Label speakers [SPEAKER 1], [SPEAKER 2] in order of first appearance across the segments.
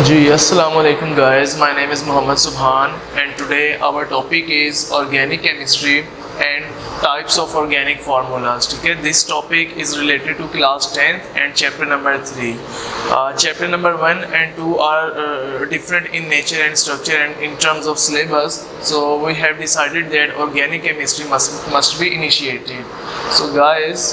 [SPEAKER 1] जी अस्सलाम वालेकुम guys, my name is Mohammad Subhan and today our topic is organic chemistry and types of organic formulas. ठीक है, this topic is related to class 10th and chapter number 3. Chapter number 1 and 2 are different in nature and structure and in terms of syllabus. So we have decided that organic chemistry must be initiated. So guys,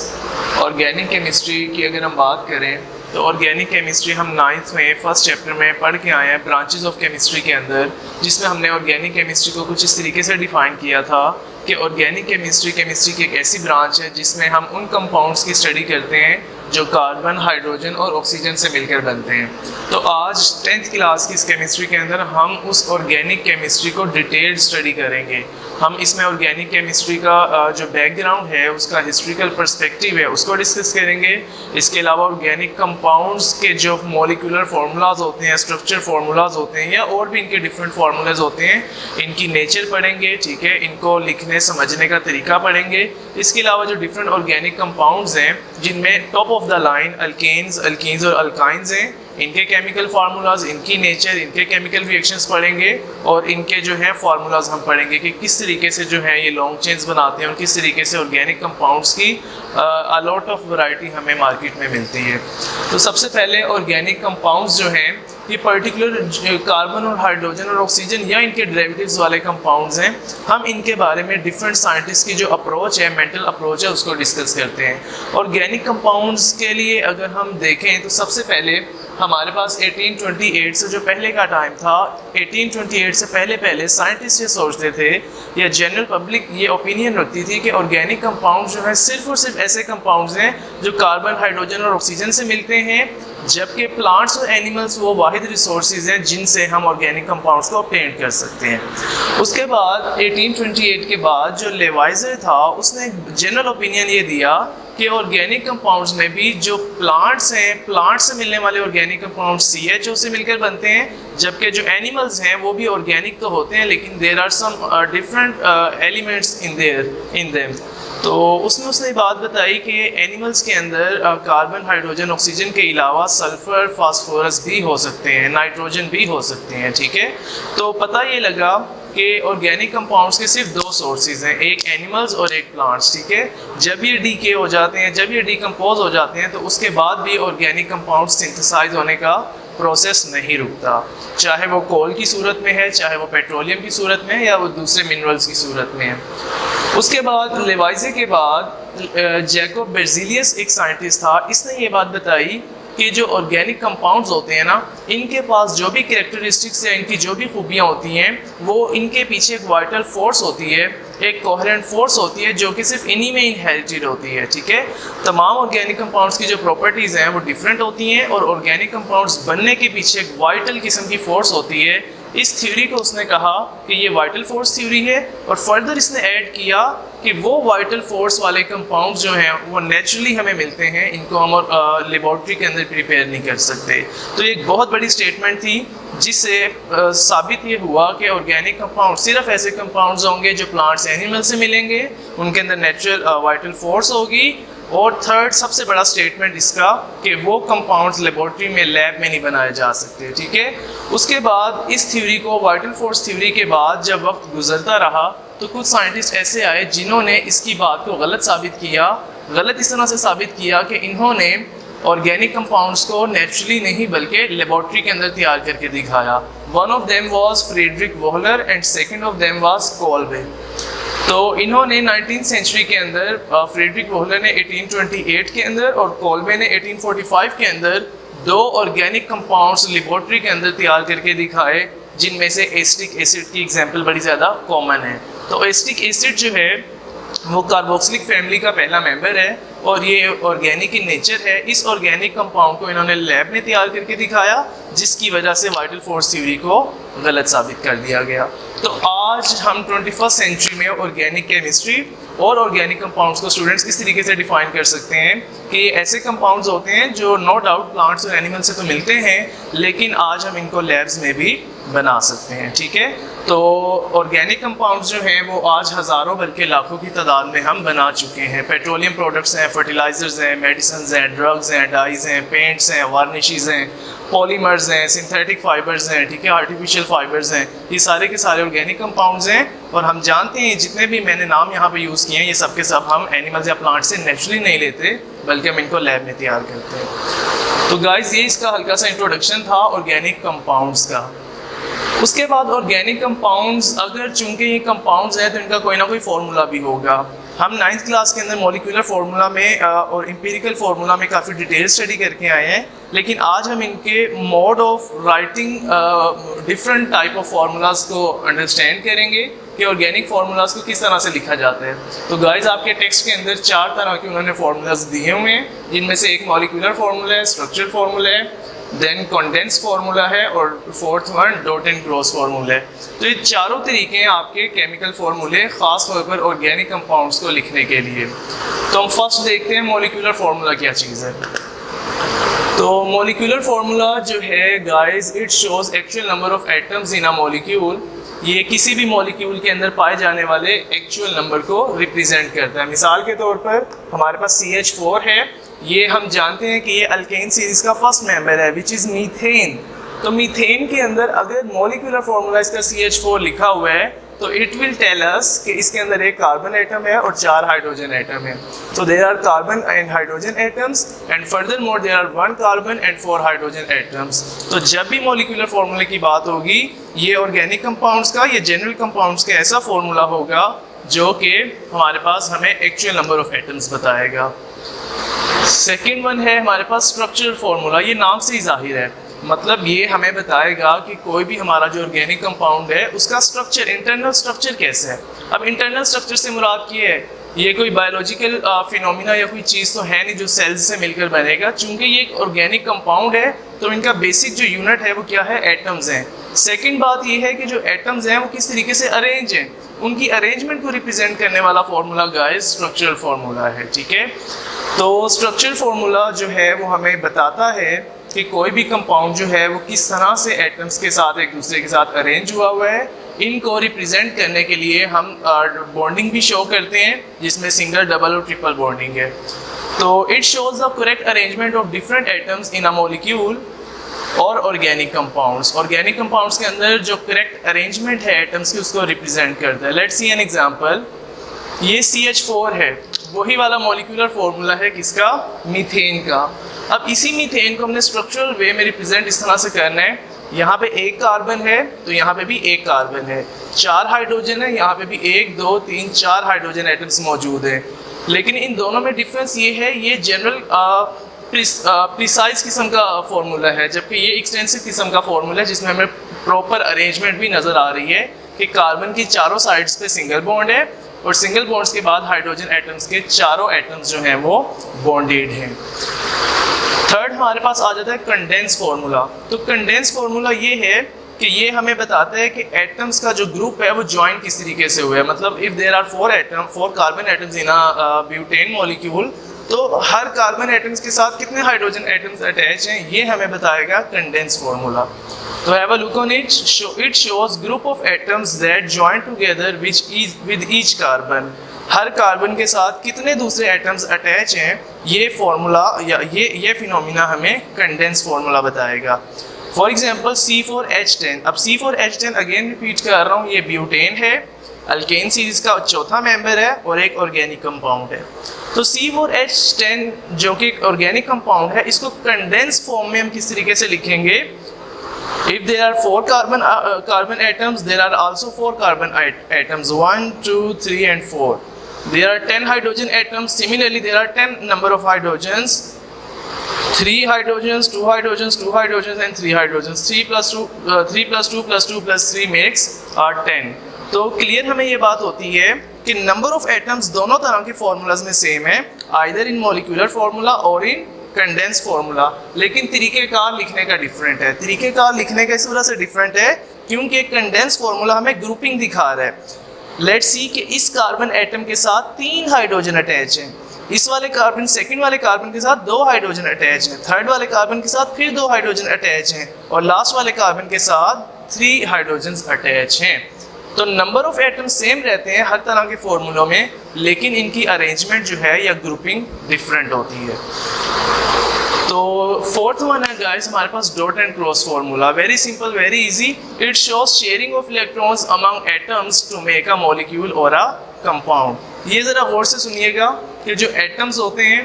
[SPEAKER 1] organic chemistry की अगर हम बात करें तो organic chemistry हम 9th में first chapter में पढ़ के आए हैं ब्रांचेस ऑफ केमिस्ट्री के अंदर, जिसमें हमने ऑर्गेनिक केमिस्ट्री को कुछ इस तरीके से डिफाइन किया था कि ऑर्गेनिक केमिस्ट्री की एक ऐसी ब्रांच है जिसमें हम उन कंपाउंड्स की स्टडी करते हैं जो कार्बन, हाइड्रोजन और ऑक्सीजन से मिलकर बनते हैं। तो आज 10th क्लास की इस केमिस्ट्री के अंदर हम उस ऑर्गेनिक केमिस्ट्री को डिटेल्ड स्टडी करेंगे। हम इसमें ऑर्गेनिक केमिस्ट्री का जो बैकग्राउंड है, उसका हिस्ट्रिकल पर्सपेक्टिव है, उसको डिस्कस करेंगे। इसके अलावा ऑर्गेनिक कंपाउंड्स के जो मॉलिक्यूलर फार्मूलाज होते हैं, स्ट्रक्चर फार्मूलाज होते हैं या और भी इनके डिफरेंट फार्मूलाज होते हैं, इनकी नेचर पढ़ेंगे। ठीक है, इनको लिखने समझने का तरीका पढ़ेंगे। इसके अलावा जो डिफरेंट ऑर्गेनिक कंपाउंड्स हैं जिनमें top of the line alkanes और अल्काइंस हैं, इनके केमिकल फार्मूलाज, इनकी नेचर, इनके केमिकल रिएक्शंस पढ़ेंगे और इनके जो है फार्मूलाज हम पढ़ेंगे कि किस तरीके से जो है ये लॉन्ग चेन्स बनाते हैं और किस तरीके से ऑर्गेनिक कंपाउंड्स की अ लॉट ऑफ वैरायटी हमें मार्केट में मिलती है। तो सबसे पहले ऑर्गेनिक कंपाउंड्स जो हैं ये पर्टिकुलर कार्बन और हाइड्रोजन और ऑक्सीजन या इनके डेरिवेटिव्स वाले कंपाउंड्स हैं। हम इनके बारे में डिफरेंट साइंटिस्ट की जो अप्रोच है, मेंटल अप्रोच है, उसको डिस्कस करते हैं। ऑर्गेनिक कंपाउंड्स के लिए अगर हम देखें तो सबसे पहले हमारे पास 1828 से जो पहले का टाइम था, 1828 से पहले साइंटिस्ट ये सोचते थे या जनरल पब्लिक ये ओपिनियन रखती थी कि ऑर्गेनिक कंपाउंड्स जो है सिर्फ और सिर्फ ऐसे कंपाउंड्स हैं जो कार्बन, हाइड्रोजन और ऑक्सीजन से मिलते हैं, जबकि प्लांट्स और एनिमल्स वो वाहिद रिसोर्सेज हैं जिनसे हम ऑर्गेनिक कंपाउंड्स को ऑब्टेन कर सकते हैं। उसके बाद 1828 के बाद जो लेवाइजर था उसने जनरल ओपिनियन ये दिया कि ऑर्गेनिक कंपाउंड्स में भी जो प्लांट्स हैं, प्लांट से मिलने वाले ऑर्गेनिक कंपाउंड्स CHO से मिलकर बनते हैं, जबकि जो एनिमल्स हैं वो भी ऑर्गेनिक तो होते हैं लेकिन there are some different elements in them. तो उसने बात बताई कि एनिमल्स के अंदर कार्बन, हाइड्रोजन, ऑक्सीजन के अलावा सल्फर, फास्फोरस भी हो सकते हैं, नाइट्रोजन भी हो सकते हैं। ठीक है, तो पता ये लगा कि ऑर्गेनिक कंपाउंड्स के सिर्फ दो सोर्सेज हैं, एक एनिमल्स और एक प्लांट्स। ठीक है, जब ये डीके हो जाते हैं, जब ये डिकम्पोज हो जाते हैं तो उसके बाद भी ऑर्गेनिक कंपाउंड सिंथेसाइज होने का प्रोसेस नहीं रुकता, चाहे वो कोल की सूरत में है, चाहे वो पेट्रोलियम की सूरत में है या वो दूसरे मिनरल्स की सूरत में है। उसके बाद लेवाइजे के बाद जैकोब बेrzelius एक साइंटिस्ट था, इसने ये बात बताई कि जो ऑर्गेनिक कंपाउंड्स होते हैं ना, इनके पास जो भी कैरेक्टरिस्टिक्स या इनकी जो भी खूबियाँ होती हैं वो इनके पीछे एक वाइटल फोर्स होती है, एक कोहेरेंट फोर्स होती है जो कि सिर्फ इन्हीं में इनहेरिटेड होती है। ठीक है, तमाम ऑर्गेनिक कंपाउंड्स की जो प्रॉपर्टीज़ हैं वो डिफरेंट होती हैं और ऑर्गेनिक कंपाउंड्स बनने के पीछे एक वाइटल किस्म की फोर्स होती है। इस थ्योरी को उसने कहा कि ये वाइटल फोर्स थ्योरी है और फर्दर इसने ऐड किया कि वो वाइटल फोर्स वाले कंपाउंड्स जो हैं वो नेचुरली हमें मिलते हैं, इनको हम लेबॉर्ट्री के अंदर प्रिपेयर नहीं कर सकते। तो ये एक बहुत बड़ी स्टेटमेंट थी जिससे साबित ये हुआ कि ऑर्गेनिक कंपाउंड सिर्फ ऐसे कंपाउंड्स होंगे जो प्लांट्स, एनिमल से मिलेंगे, उनके अंदर नेचुरल वाइटल फोर्स होगी। और थर्ड सबसे बड़ा स्टेटमेंट इसका कि वो कंपाउंड्स लेबॉर्ट्री में, लैब में नहीं बनाए जा सकते। ठीक है, उसके बाद इस थ्योरी को, वाइटल फोर्स थ्योरी के बाद जब वक्त गुजरता रहा तो कुछ साइंटिस्ट ऐसे आए जिन्होंने इसकी बात को गलत साबित किया। गलत इस तरह से साबित किया कि इन्होंने ऑर्गेनिक कंपाउंड्स को नेचुरली नहीं बल्कि लेबॉर्ट्री के अंदर तैयार करके दिखाया। One of them was Friedrich Wohler and second of them was Kolbe. तो इन्होंने 19th सेंचुरी के अंदर फ्रेडरिक वोहलर ने 1828 के अंदर और कोल्बे ने 1845 के अंदर दो ऑर्गेनिक कंपाउंड्स लेबॉर्ट्री के अंदर तैयार करके दिखाए, जिनमें से एसिटिक एसिड की एग्जांपल बड़ी ज़्यादा कॉमन है। तो एसिटिक एसिड जो है वो कार्बोक्सिलिक फैमिली का पहला मेंबर है और ये ऑर्गेनिक इन नेचर है। इस ऑर्गेनिक कंपाउंड को इन्होंने लैब में तैयार करके दिखाया, जिसकी वजह से वाइटल फोर्स थ्योरी को गलत साबित कर दिया गया। तो आज हम 21st सेंचुरी में ऑर्गेनिक केमिस्ट्री और ऑर्गेनिक कंपाउंड्स को स्टूडेंट्स इस तरीके से डिफाइन कर सकते हैं कि ऐसे कंपाउंड्स होते हैं जो नो डाउट प्लांट्स और एनिमल से तो मिलते हैं, लेकिन आज हम इनको लैब्स में भी बना सकते हैं। ठीक है, तो ऑर्गेनिक कंपाउंड्स जो हैं वो आज हज़ारों बल्कि लाखों की तादाद में हम बना चुके हैं। पेट्रोलियम प्रोडक्ट्स हैं, फर्टिलाइज़र्स हैं, मेडिसिन हैं, ड्रग्स हैं, डाइज़ हैं, पेंट्स हैं, वार्निशेस हैं, पॉलीमर्स हैं, सिंथेटिक फाइबर्स हैं, ठीक है, आर्टिफिशियल फाइबर्स हैं, ये सारे के सारे ऑर्गेनिक कंपाउंड्स हैं। और हम जानते हैं जितने भी मैंने नाम यहाँ पे यूज़ किए हैं ये सब के सब हम एनिमल्स या प्लांट से नेचुरली नहीं लेते, बल्कि हम इनको लैब में तैयार करते हैं। तो गाइस ये इसका हल्का सा इंट्रोडक्शन था ऑर्गेनिक कंपाउंड्स का। उसके बाद ऑर्गेनिक कंपाउंड्स, अगर चूंकि ये कंपाउंड्स हैं तो इनका कोई ना कोई फार्मूला भी होगा। हम 9th क्लास के अंदर मॉलिक्यूलर फार्मूला में और एम्पिरिकल फार्मूला में काफ़ी डिटेल स्टडी करके आए हैं, लेकिन आज हम इनके mode of writing different type of formulas को अंडरस्टैंड करेंगे कि ऑर्गेनिक फार्मूलाज को किस तरह से लिखा जाता है। तो गाइस आपके टेक्स्ट के अंदर 4 तरह के उन्होंने फार्मूलाज दिए हुए हैं, जिनमें से एक मॉलिक्यूलर फार्मूला है, स्ट्रक्चर फार्मूला है, देन कंडेंस फार्मूला है और fourth one dot and cross formula है। तो ये चारों तरीके हैं आपके केमिकल फार्मूले खास तौर पर ऑर्गेनिक कंपाउंड्स को लिखने के लिए। तो हम फर्स्ट देखते हैं मॉलिक्यूलर फार्मूला क्या चीज़ है। तो मॉलिक्यूलर फार्मूला जो है guys, it shows actual number of atoms in a molecule. ये किसी भी मॉलिक्यूल के अंदर पाए जाने वाले एक्चुअल नंबर को रिप्रेजेंट करता है। मिसाल के तौर पर हमारे पास CH4 है, ये हम जानते हैं कि ये अल्केन सीरीज का फर्स्ट मेंबर है विच इज़ मीथेन। तो मीथेन के अंदर अगर मॉलिक्यूलर फार्मूला इसका CH4 लिखा हुआ है तो इट विल टेल अस कि इसके अंदर एक कार्बन एटम है और 4 हाइड्रोजन एटम है। तो there are carbon and hydrogen atoms and further more there are 1 carbon and 4 hydrogen atoms. तो जब भी मॉलिक्यूलर फार्मूले की बात होगी ये ऑर्गेनिक कंपाउंड्स का, ये जनरल कंपाउंड्स का ऐसा फार्मूला होगा जो कि हमारे पास हमें एक्चुअल नंबर ऑफ एटम्स बताएगा। सेकेंड वन है हमारे पास स्ट्रक्चरल फार्मूला। ये नाम से ही जाहिर है, मतलब ये हमें बताएगा कि कोई भी हमारा जो ऑर्गेनिक कंपाउंड है उसका स्ट्रक्चर, इंटरनल स्ट्रक्चर कैसे है। अब इंटरनल स्ट्रक्चर से मुराद ये है, ये कोई बायोलॉजिकल फिनोमिना या कोई चीज़ तो है नहीं जो सेल्स से मिलकर बनेगा। चूंकि ये एक ऑर्गेनिक कंपाउंड है तो इनका बेसिक जो यूनिट है वो क्या है, एटम्स हैं। सेकेंड बात ये है कि जो एटम्स हैं वो किस तरीके से अरेंज हैं, उनकी अरेंजमेंट को रिप्रेजेंट करने वाला फार्मूला गाइस स्ट्रक्चरल फार्मूला है, ठीक है। तो स्ट्रक्चरल फार्मूला जो है वो हमें बताता है कि कोई भी कंपाउंड जो है वो किस तरह से एटम्स के साथ एक दूसरे के साथ अरेंज हुआ है। इनको रिप्रेजेंट करने के लिए हम बॉन्डिंग भी शो करते हैं जिसमें सिंगल, डबल और ट्रिपल बॉन्डिंग है। तो it shows the correct arrangement of different atoms in a molecule और ऑर्गेनिक कंपाउंड्स। ऑर्गेनिक कंपाउंड्स के अंदर जो करेक्ट अरेंजमेंट है एटम्स की उसको रिप्रेजेंट करता है। Let's see an example. ये CH4 है, वही वाला मॉलिक्यूलर फार्मूला है किसका, मीथेन का। अब इसी मीथेन को हमने स्ट्रक्चरल वे में रिप्रेजेंट इस तरह से करना है, यहाँ पे एक कार्बन है तो यहाँ पे भी एक कार्बन है, 4 हाइड्रोजन है, यहाँ पे भी 1 2 3 4 हाइड्रोजन एटम्स मौजूद हैं। लेकिन इन दोनों में डिफरेंस ये है, ये जनरल प्रिसाइज किस्म का फार्मूला है, जबकि ये एक्सटेंसिव किस्म का फार्मूला है जिसमें हमें प्रॉपर अरेंजमेंट भी नज़र आ रही है कि कार्बन की चारों साइड्स पे सिंगल बॉन्ड है और सिंगल बॉन्ड्स के बाद हाइड्रोजन एटम्स के चारों एटम्स जो हैं वो बॉन्डेड हैं। थर्ड हमारे पास आ जाता है कंडेंस फार्मूला। तो कंडेंस फार्मूला ये है कि ये हमें बताता है कि एटम्स का जो ग्रुप है वो ज्वाइन किस तरीके से हुआ है। मतलब if there are 4 carbon atoms in a butane molecule, तो हर कार्बन एटम्स के साथ कितने हाइड्रोजन एटम्स अटैच हैं ये हमें बताएगा कंडेंस फार्मूला। तो have a look on it. It shows group of atoms that join together with each carbon. Her carbon के साथ कितने दूसरे एटम्स अटैच हैं, ये फार्मूला या ये फिनोमिना हमें कंडेंस फार्मूला बताएगा। For example C4H10। अब C4H10 अगेन रिपीट कर रहा हूँ, ये ब्यूटेन है, अल्केन सीरीज का चौथा मेंबर है और एक ऑर्गेनिक कंपाउंड है। तो C4H10 जो कि एक ऑर्गेनिक कंपाउंड है, इसको कंडेंस फॉर्म में हम किस तरीके से लिखेंगे। If there are 4 carbon atoms, there are also 4 carbon atoms, 1 2 3 and 4. There are 10 hydrogen atoms. Similarly, there are 10 number of hydrogens. 3 hydrogens, 2 hydrogens, 2 hydrogens and 3 hydrogens. 3 plus 2 plus 2 plus 3 makes 10. तो clear हमें ये बात होती है कि number of atoms दोनों तरह के फार्मूलाज में सेम है, आइदर इन मॉलिक्यूलर फार्मूला और इन कंडेंस फार्मूला, लेकिन तरीक़ेकार लिखने का डिफरेंट है। तरीक़ेकार लिखने का इस वजह से डिफरेंट है क्योंकि कंडेंस फार्मूला हमें ग्रुपिंग दिखा रहा है। लेट्स सी कि इस कार्बन एटम के साथ 3 हाइड्रोजन अटैच हैं, इस वाले कार्बन सेकंड वाले कार्बन के साथ 2 हाइड्रोजन अटैच हैं, थर्ड वाले कार्बन के साथ फिर 2 हाइड्रोजन अटैच हैं और लास्ट वाले कार्बन के साथ 3 हाइड्रोजन अटैच हैं। तो नंबर ऑफ एटम सेम रहते हैं हर तरह के फॉर्मूलों में, लेकिन इनकी अरेंजमेंट जो है या ग्रुपिंग डिफरेंट होती है। तो फोर्थ वन है गाइस हमारे पास dot and cross formula. Very simple, very easy. It shows sharing of electrons among atoms to make a molecule और अ कंपाउंड। ये ज़रा गौर से सुनिएगा कि जो एटम्स होते हैं,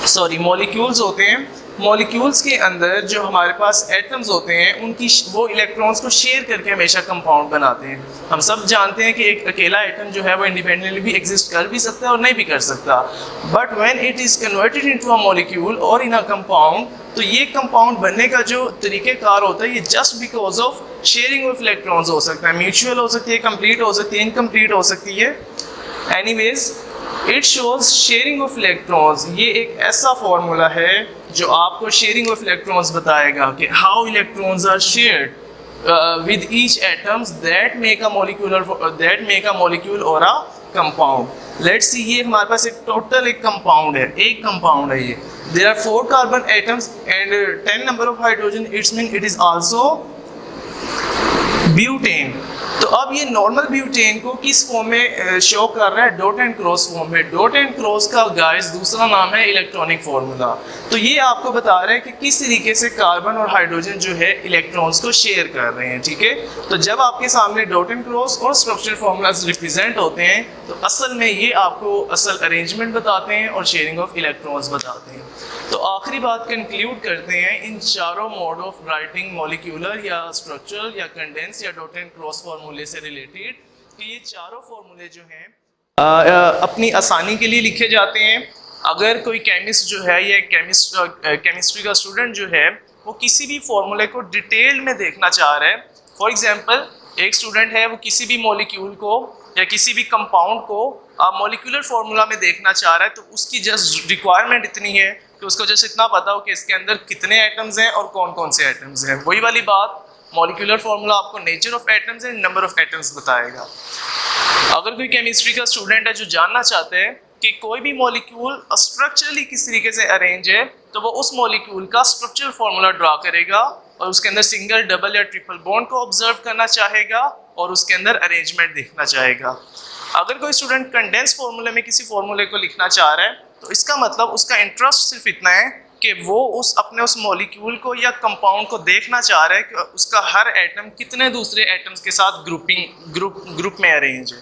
[SPEAKER 1] सॉरी मॉलिक्यूल्स होते हैं, मॉलिक्यूल्स के अंदर जो हमारे पास एटम्स होते हैं उनकी वो इलेक्ट्रॉन्स को शेयर करके हमेशा कंपाउंड बनाते हैं। हम सब जानते हैं कि एक अकेला एटम जो है वो इंडिपेंडेंटली भी एग्जिस्ट कर भी सकता है और नहीं भी कर सकता, but when it is converted into a molecule और इन अ कंपाउंड, तो ये कंपाउंड बनने का जो तरीक़ेकार होता है ये just because of sharing of electrons हो सकता है। म्यूचुअल हो सकती है, कंप्लीट हो सकती है, इनकम्प्लीट हो सकती है। Anyways it shows sharing of electrons. ये एक ऐसा फॉर्मूला है जो आपको शेयरिंग ऑफ इलेक्ट्रॉन्स बताएगा कि how electrons are shared with each atoms that make a molecule और अ कंपाउंड। लेट्स सी, ये हमारे पास एक टोटल एक कंपाउंड है ये। There are 4 carbon atoms and 10 number of hydrogen, it's mean it is also butane. तो अब ये नॉर्मल ब्यूटेन को किस फॉर्म में शो कर रहा है? डॉट एंड क्रॉस फॉर्म में। डॉट एंड क्रॉस का गाइस दूसरा नाम है इलेक्ट्रॉनिक फार्मूला। तो ये आपको बता रहा है कि किस तरीके से कार्बन और हाइड्रोजन जो है इलेक्ट्रॉन्स को शेयर कर रहे हैं, ठीक है। तो जब आपके सामने डॉट एंड क्रॉस और स्ट्रक्चर फार्मूलाज रिप्रेजेंट होते हैं तो असल में ये आपको असल अरेंजमेंट बताते हैं और शेयरिंग ऑफ इलेक्ट्रॉन्स बताते हैं। तो आखिरी बात कंक्लूड करते हैं इन चारों मोड ऑफ राइटिंग मॉलिक्यूलर या स्ट्रक्चरल या कंडेंस या डॉट एंड क्रॉस फार्मूले से रिलेटेड कि ये चारों फार्मूले जो हैं अपनी आसानी के लिए लिखे जाते हैं। अगर कोई केमिस्ट जो है या केमिस्ट्री का स्टूडेंट जो है वो किसी भी फार्मूले को डिटेल में देखना चाह रहा है, फॉर एग्जांपल एक स्टूडेंट है वो किसी भी मॉलिक्यूल को या किसी भी कंपाउंड को मॉलिक्यूलर फार्मूला में देखना चाह रहा है, तो उसकी जस्ट रिक्वायरमेंट इतनी है कि उसको जस्ट इतना पता हो कि इसके अंदर कितने एटम्स हैं और कौन कौन से एटम्स हैं। वही वाली बात, मॉलिक्यूलर फार्मूला आपको nature of atoms and number of atoms बताएगा। अगर कोई केमिस्ट्री का स्टूडेंट है जो जानना चाहते हैं कि कोई भी मॉलिक्यूल स्ट्रक्चरली किस तरीके से अरेंज है, तो वो उस मॉलिक्यूल का स्ट्रक्चरल फार्मूला ड्रा करेगा और उसके अंदर सिंगल, डबल या ट्रिपल बॉन्ड को ऑब्जर्व करना चाहेगा और उसके अंदर अरेंजमेंट देखना चाहेगा। अगर कोई स्टूडेंट कंडेंस फार्मूले में किसी फार्मूले को लिखना चाह रहा है, तो इसका मतलब उसका इंटरेस्ट सिर्फ इतना है कि वो उस मॉलिक्यूल को या कंपाउंड को देखना चाह रहा है कि उसका हर एटम कितने दूसरे एटम्स के साथ ग्रुप में अरेंज है।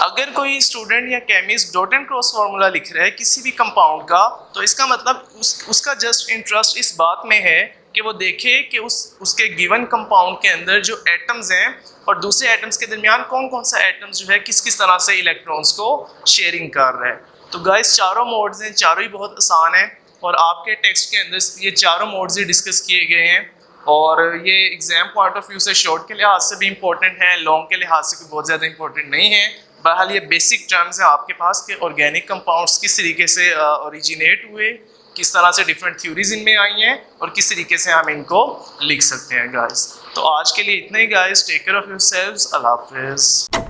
[SPEAKER 1] अगर कोई स्टूडेंट या chemist dot and cross formula लिख रहा है किसी भी कंपाउंड का, तो इसका मतलब उसका जस्ट इंटरेस्ट इस बात में है कि वो देखे कि उसके गिवन कंपाउंड के अंदर जो एटम्स हैं और दूसरे एटम्स के दरमियान कौन कौन सा एटम्स जो है किस किस तरह से इलेक्ट्रॉन्स को शेयरिंग कर रहा है। तो गाइस चारों मोड्स हैं, चारों ही बहुत आसान हैं और आपके टेक्स्ट के अंदर ये चारों मोड्स ही डिस्कस किए गए हैं और ये एग्जाम पॉइंट ऑफ व्यू से शॉर्ट के लिहाज से भी इंपॉर्टेंट है, लॉन्ग के लिहाज से कोई बहुत ज़्यादा इंपॉर्टेंट नहीं है। बहरहाल ये बेसिक टर्म्स हैं आपके पास कि ऑर्गेनिक कंपाउंड्स किस तरीके से ओरिजिनेट हुए, किस तरह से डिफरेंट थ्योरीज इनमें आई हैं और किस तरीके से हम इनको लिख सकते हैं गाइस। तो आज के लिए इतना ही guys, take care of yourselves, अल्लाह हाफिज़।